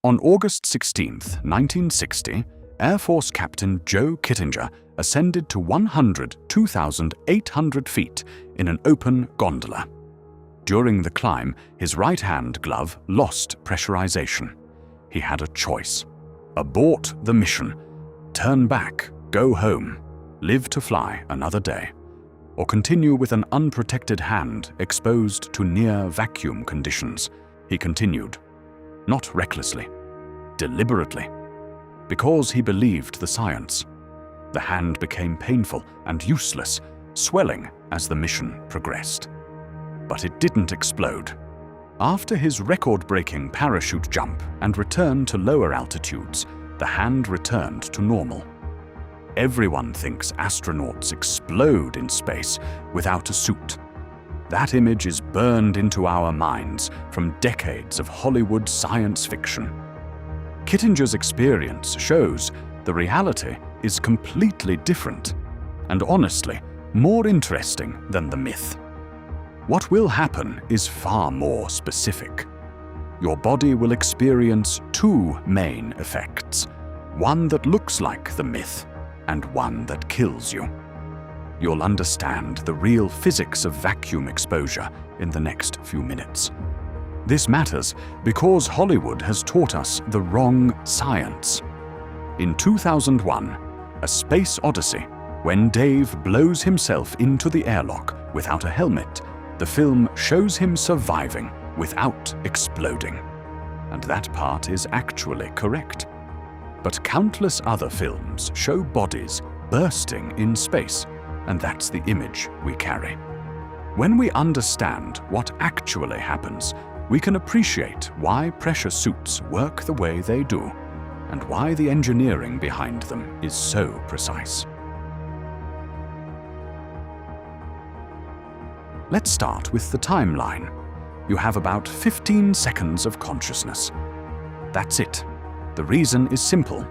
On August 16, 1960, Air Force Captain Joe Kittinger ascended to 102,800 feet in an open gondola. During the climb, his right-hand glove lost pressurization. He had a choice: abort the mission, turn back, go home, live to fly another day, or continue with an unprotected hand exposed to near vacuum conditions. He continued, not recklessly, deliberately, because he believed the science. The hand became painful and useless, swelling as the mission progressed. But it didn't explode. After his record-breaking parachute jump and return to lower altitudes, the hand returned to normal. Everyone thinks astronauts explode in space without a suit. That image is burned into our minds from decades of Hollywood science fiction. Kittinger's experience shows the reality is completely different, and honestly, more interesting than the myth. What will happen is far more specific. Your body will experience two main effects, one that looks like the myth and one that kills you. You'll understand the real physics of vacuum exposure in the next few minutes. This matters because Hollywood has taught us the wrong science. In 2001, A Space Odyssey, when Dave blows himself into the airlock without a helmet, the film shows him surviving without exploding. And that part is actually correct. But countless other films show bodies bursting in space, and that's the image we carry. When we understand what actually happens, we can appreciate why pressure suits work the way they do, and why the engineering behind them is so precise. Let's start with the timeline. You have about 15 seconds of consciousness. That's it. The reason is simple.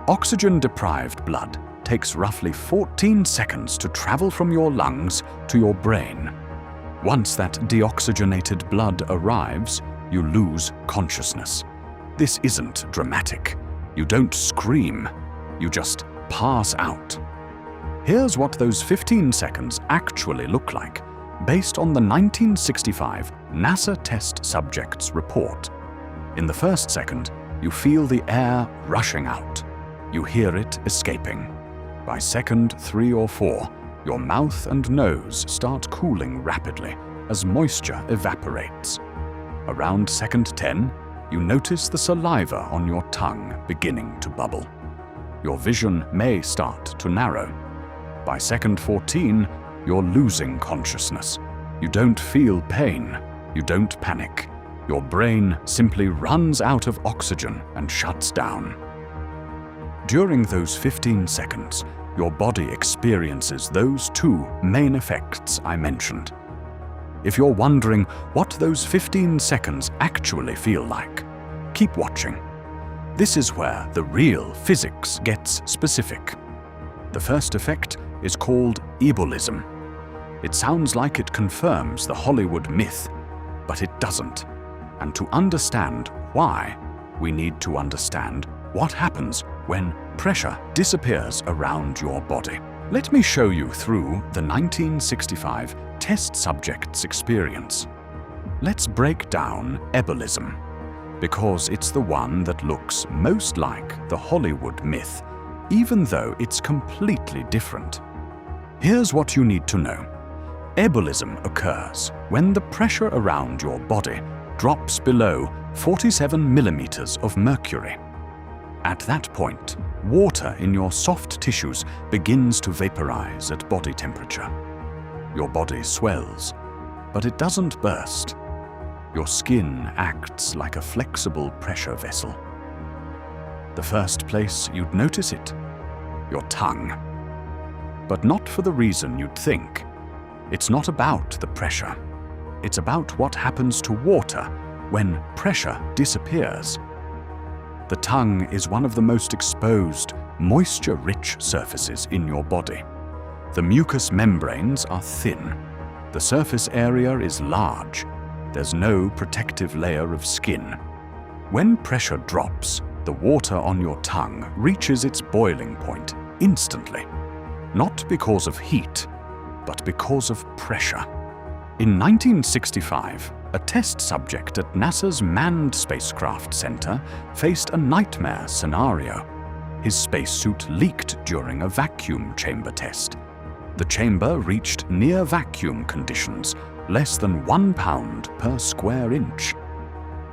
Oxygen-deprived blood takes roughly 14 seconds to travel from your lungs to your brain. Once that deoxygenated blood arrives, you lose consciousness. This isn't dramatic. You don't scream. You just pass out. Here's what those 15 seconds actually look like, based on the 1965 NASA test subjects report. In the first second, you feel the air rushing out. You hear it escaping. By second 3 or 4, your mouth and nose start cooling rapidly as moisture evaporates. Around second 10, you notice the saliva on your tongue beginning to bubble. Your vision may start to narrow. By second 14, you're losing consciousness. You don't feel pain. You don't panic. Your brain simply runs out of oxygen and shuts down. During those 15 seconds, your body experiences those two main effects I mentioned. If you're wondering what those 15 seconds actually feel like, keep watching. This is where the real physics gets specific. The first effect is called ebullism. It sounds like it confirms the Hollywood myth, but it doesn't. And to understand why, we need to understand what happens when pressure disappears around your body. Let me show you through the 1965 test subjects' experience. Let's break down ebullism, because it's the one that looks most like the Hollywood myth, even though it's completely different. Here's what you need to know. Ebullism occurs when the pressure around your body drops below 47 millimeters of mercury. At that point, water in your soft tissues begins to vaporize at body temperature. Your body swells, but it doesn't burst. Your skin acts like a flexible pressure vessel. The first place you'd notice it, your tongue. But not for the reason you'd think. It's not about the pressure. It's about what happens to water when pressure disappears. The tongue is one of the most exposed, moisture-rich surfaces in your body. The mucous membranes are thin. The surface area is large. There's no protective layer of skin. When pressure drops, the water on your tongue reaches its boiling point instantly, not because of heat, but because of pressure. In 1965, a test subject at NASA's Manned Spacecraft Center faced a nightmare scenario. His spacesuit leaked during a vacuum chamber test. The chamber reached near vacuum conditions, less than 1 pound per square inch.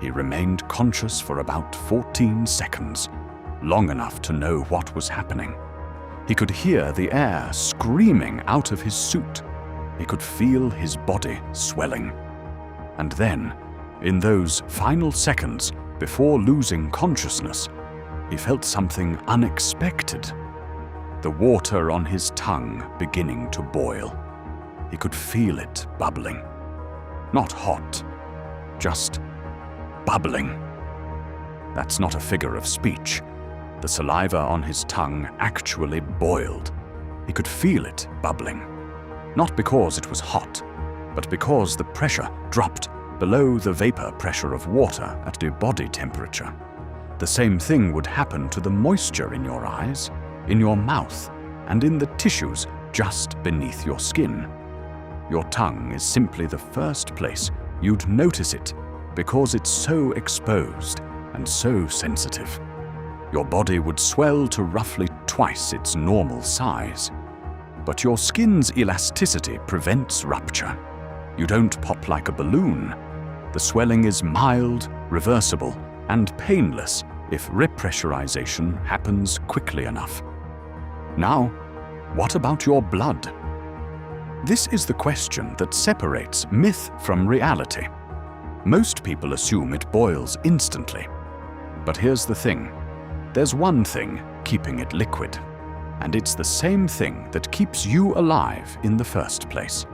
He remained conscious for about 14 seconds, long enough to know what was happening. He could hear the air screaming out of his suit. He could feel his body swelling. And then, in those final seconds before losing consciousness, he felt something unexpected. The water on his tongue beginning to boil. He could feel it bubbling. Not hot, just bubbling. That's not a figure of speech. The saliva on his tongue actually boiled. He could feel it bubbling. Not because it was hot, but because the pressure dropped below the vapor pressure of water at the body temperature. The same thing would happen to the moisture in your eyes, in your mouth, and in the tissues just beneath your skin. Your tongue is simply the first place you'd notice it because it's so exposed and so sensitive. Your body would swell to roughly twice its normal size. But your skin's elasticity prevents rupture. You don't pop like a balloon. The swelling is mild, reversible, and painless if repressurization happens quickly enough. Now, what about your blood? This is the question that separates myth from reality. Most people assume it boils instantly. But here's the thing. There's one thing keeping it liquid, and it's the same thing that keeps you alive in the first place.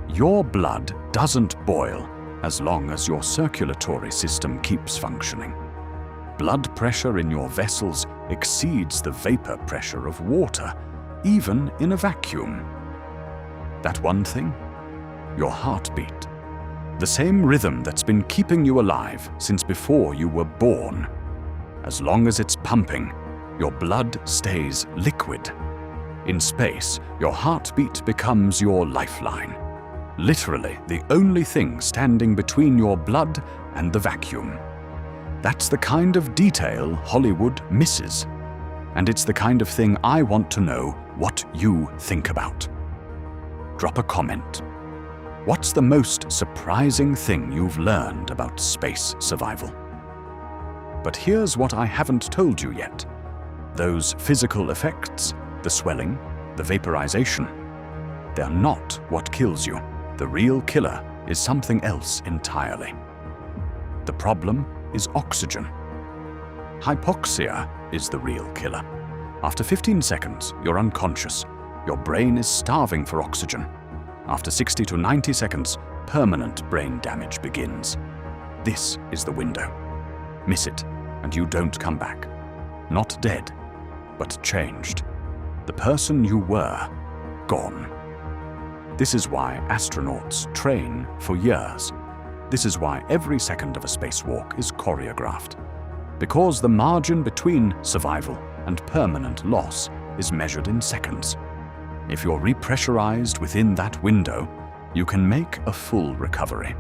Your blood doesn't boil as long as your circulatory system keeps functioning. Blood pressure in your vessels exceeds the vapor pressure of water, even in a vacuum. That one thing? Your heartbeat. The same rhythm that's been keeping you alive since before you were born. As long as it's pumping, your blood stays liquid. In space, your heartbeat becomes your lifeline. Literally the only thing standing between your blood and the vacuum. That's the kind of detail Hollywood misses. And it's the kind of thing I want to know what you think about. Drop a comment. What's the most surprising thing you've learned about space survival? But here's what I haven't told you yet. Those physical effects, the swelling, the vaporization, they're not what kills you. The real killer is something else entirely. The problem is oxygen. Hypoxia is the real killer. After 15 seconds, you're unconscious. Your brain is starving for oxygen. After 60 to 90 seconds, permanent brain damage begins. This is the window. Miss it, and you don't come back. Not dead, but changed. The person you were, gone. This is why astronauts train for years. This is why every second of a spacewalk is choreographed. Because the margin between survival and permanent loss is measured in seconds. If you're repressurized within that window, you can make a full recovery.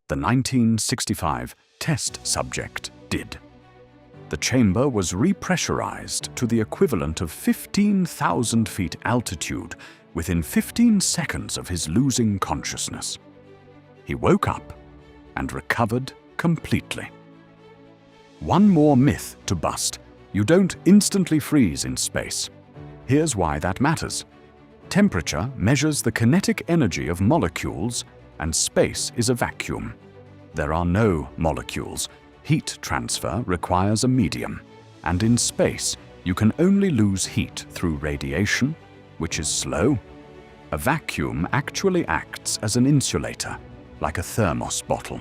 The 1965 test subject did. The chamber was repressurized to the equivalent of 15,000 feet altitude within 15 seconds of his losing consciousness. He woke up and recovered completely. One more myth to bust. You don't instantly freeze in space. Here's why that matters. Temperature measures the kinetic energy of molecules, and space is a vacuum. There are no molecules. Heat transfer requires a medium, and in space, you can only lose heat through radiation, which is slow. A vacuum actually acts as an insulator, like a thermos bottle.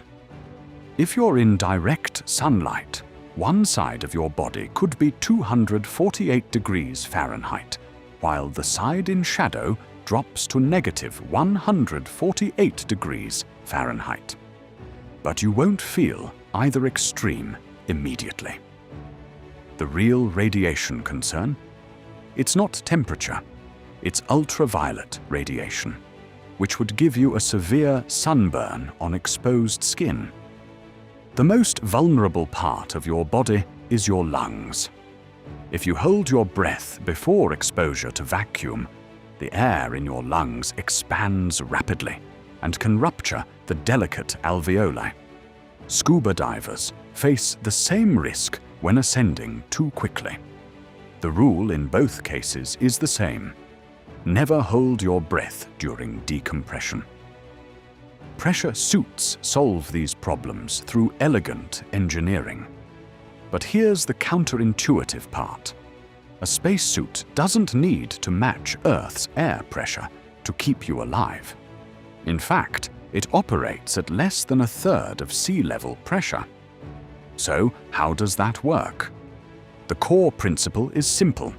If you're in direct sunlight, one side of your body could be 248 degrees Fahrenheit, while the side in shadow drops to negative 148 degrees Fahrenheit. But you won't feel either extreme immediately. The real radiation concern? It's not temperature, it's ultraviolet radiation, which would give you a severe sunburn on exposed skin. The most vulnerable part of your body is your lungs. If you hold your breath before exposure to vacuum, the air in your lungs expands rapidly and can rupture the delicate alveoli. Scuba divers face the same risk when ascending too quickly. The rule in both cases is the same. Never hold your breath during decompression. Pressure suits solve these problems through elegant engineering. But here's the counterintuitive part. A spacesuit doesn't need to match Earth's air pressure to keep you alive. In fact, it operates at less than a third of sea level pressure. So, how does that work? The core principle is simple.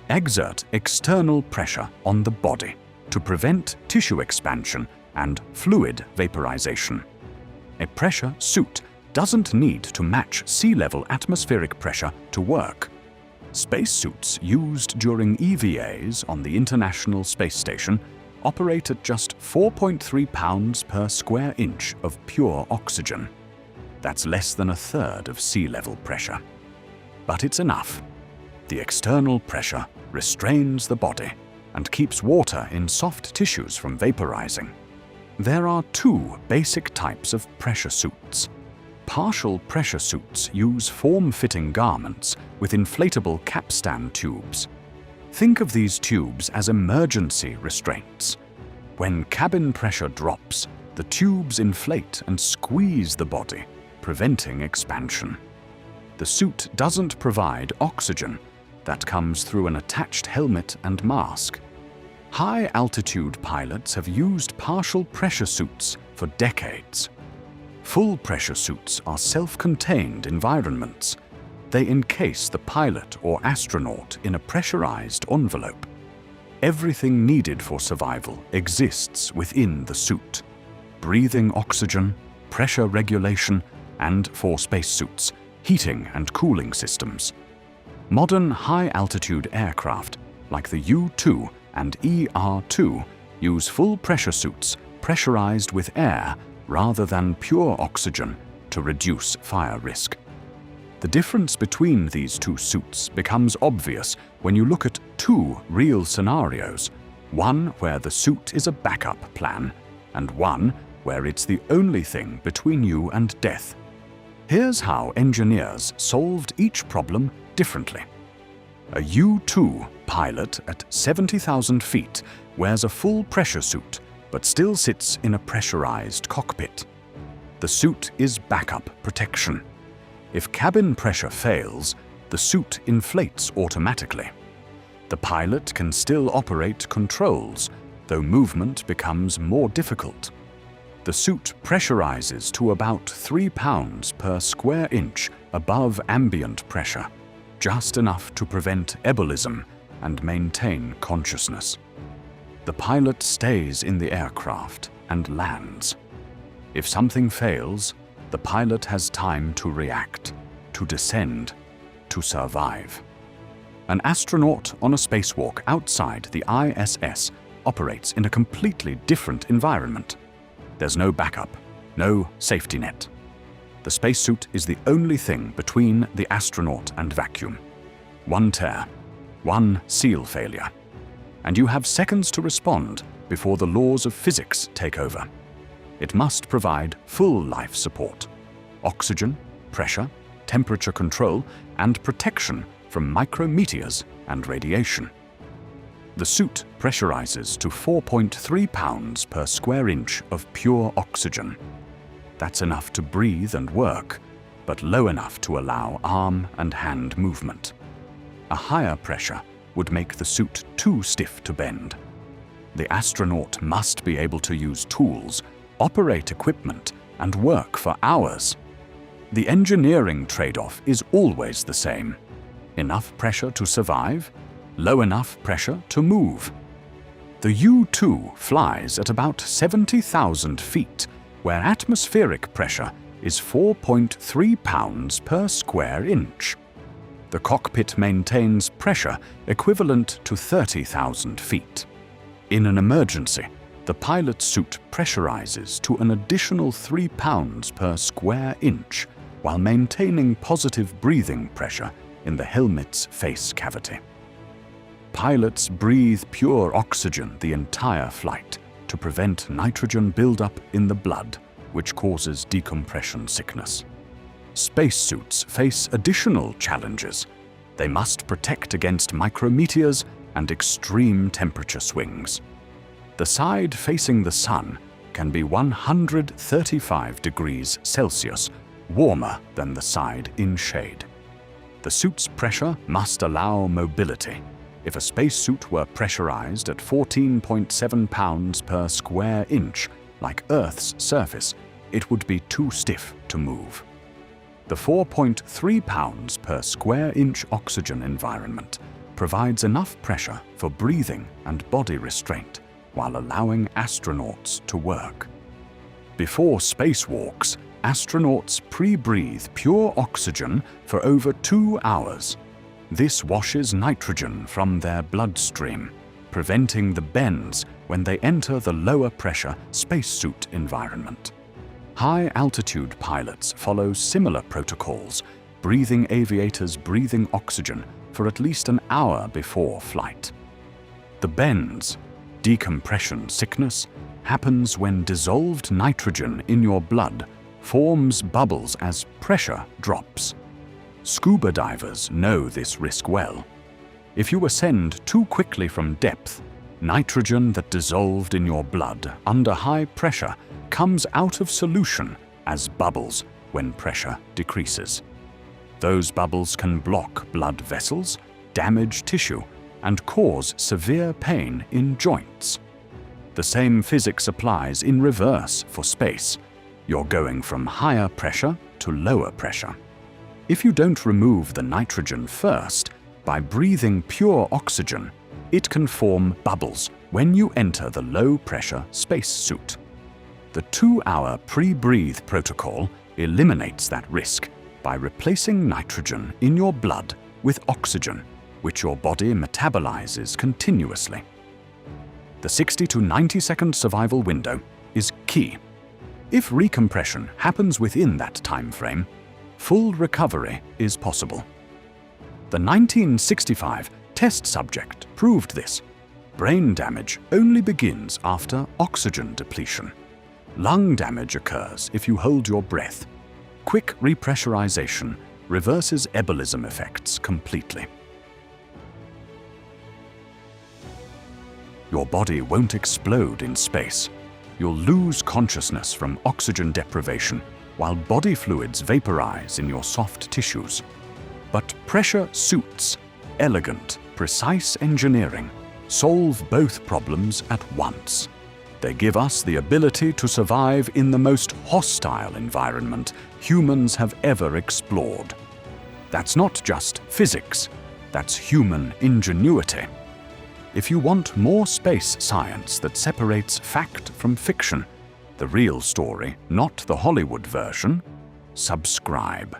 Exert external pressure on the body to prevent tissue expansion and fluid vaporization. A pressure suit doesn't need to match sea level atmospheric pressure to work. Spacesuits used during EVAs on the International Space Station operate at just 4.3 pounds per square inch of pure oxygen. That's less than a third of sea level pressure. But it's enough. The external pressure restrains the body and keeps water in soft tissues from vaporizing. There are two basic types of pressure suits. Partial pressure suits use form-fitting garments with inflatable capstan tubes. Think of these tubes as emergency restraints. When cabin pressure drops, the tubes inflate and squeeze the body, preventing expansion. The suit doesn't provide oxygen. That comes through an attached helmet and mask. High-altitude pilots have used partial pressure suits for decades. Full pressure suits are self-contained environments. They encase the pilot or astronaut in a pressurized envelope. Everything needed for survival exists within the suit. Breathing oxygen, pressure regulation, and for spacesuits, heating and cooling systems. Modern high-altitude aircraft, like the U-2 and ER-2, use full pressure suits pressurized with air rather than pure oxygen to reduce fire risk. The difference between these two suits becomes obvious when you look at two real scenarios, one where the suit is a backup plan, and one where it's the only thing between you and death. Here's how engineers solved each problem differently. A U-2 pilot at 70,000 feet wears a full pressure suit but still sits in a pressurized cockpit. The suit is backup protection. If cabin pressure fails, the suit inflates automatically. The pilot can still operate controls, though movement becomes more difficult. The suit pressurizes to about 3 pounds per square inch above ambient pressure, just enough to prevent ebullism and maintain consciousness. The pilot stays in the aircraft and lands. If something fails, the pilot has time to react, to descend, to survive. An astronaut on a spacewalk outside the ISS operates in a completely different environment. There's no backup, no safety net. The spacesuit is the only thing between the astronaut and vacuum. One tear, one seal failure, and you have seconds to respond before the laws of physics take over. It must provide full life support, oxygen, pressure, temperature control, and protection from micrometeors and radiation. The suit pressurizes to 4.3 pounds per square inch of pure oxygen. That's enough to breathe and work, but low enough to allow arm and hand movement. A higher pressure would make the suit too stiff to bend. The astronaut must be able to use tools, operate equipment, and work for hours. The engineering trade-off is always the same. Enough pressure to survive, low enough pressure to move. The U-2 flies at about 70,000 feet, where atmospheric pressure is 4.3 pounds per square inch. The cockpit maintains pressure equivalent to 30,000 feet. In an emergency, the pilot's suit pressurizes to an additional 3 pounds per square inch while maintaining positive breathing pressure in the helmet's face cavity. Pilots breathe pure oxygen the entire flight to prevent nitrogen buildup in the blood, which causes decompression sickness. Spacesuits face additional challenges. They must protect against micrometeors and extreme temperature swings. The side facing the sun can be 135 degrees Celsius warmer than the side in shade. The suit's pressure must allow mobility. If a spacesuit were pressurized at 14.7 pounds per square inch, like Earth's surface, it would be too stiff to move. The 4.3 pounds per square inch oxygen environment provides enough pressure for breathing and body restraint while allowing astronauts to work. Before spacewalks, astronauts pre-breathe pure oxygen for over 2 hours. This washes nitrogen from their bloodstream, preventing the bends when they enter the lower-pressure spacesuit environment. High-altitude pilots follow similar protocols, breathing aviators breathing oxygen for at least an hour before flight. The bends, decompression sickness, happens when dissolved nitrogen in your blood forms bubbles as pressure drops. Scuba divers know this risk well. If you ascend too quickly from depth, nitrogen that dissolved in your blood under high pressure comes out of solution as bubbles when pressure decreases. Those bubbles can block blood vessels, damage tissue, and cause severe pain in joints. The same physics applies in reverse for space. You're going from higher pressure to lower pressure. If you don't remove the nitrogen first, by breathing pure oxygen, it can form bubbles when you enter the low-pressure spacesuit. The 2-hour pre-breathe protocol eliminates that risk by replacing nitrogen in your blood with oxygen, which your body metabolizes continuously. The 60 to 90-second survival window is key. If recompression happens within that time frame, full recovery is possible. The 1965 test subject proved this. Brain damage only begins after oxygen depletion. Lung damage occurs if you hold your breath. Quick repressurization reverses ebullism effects completely. Your body won't explode in space. You'll lose consciousness from oxygen deprivation while body fluids vaporize in your soft tissues. But pressure suits, elegant, precise engineering, solve both problems at once. They give us the ability to survive in the most hostile environment humans have ever explored. That's not just physics, that's human ingenuity. If you want more space science that separates fact from fiction, the real story, not the Hollywood version, subscribe.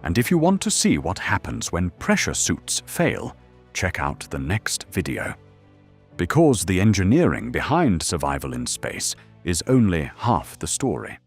And if you want to see what happens when pressure suits fail, check out the next video. Because the engineering behind survival in space is only half the story.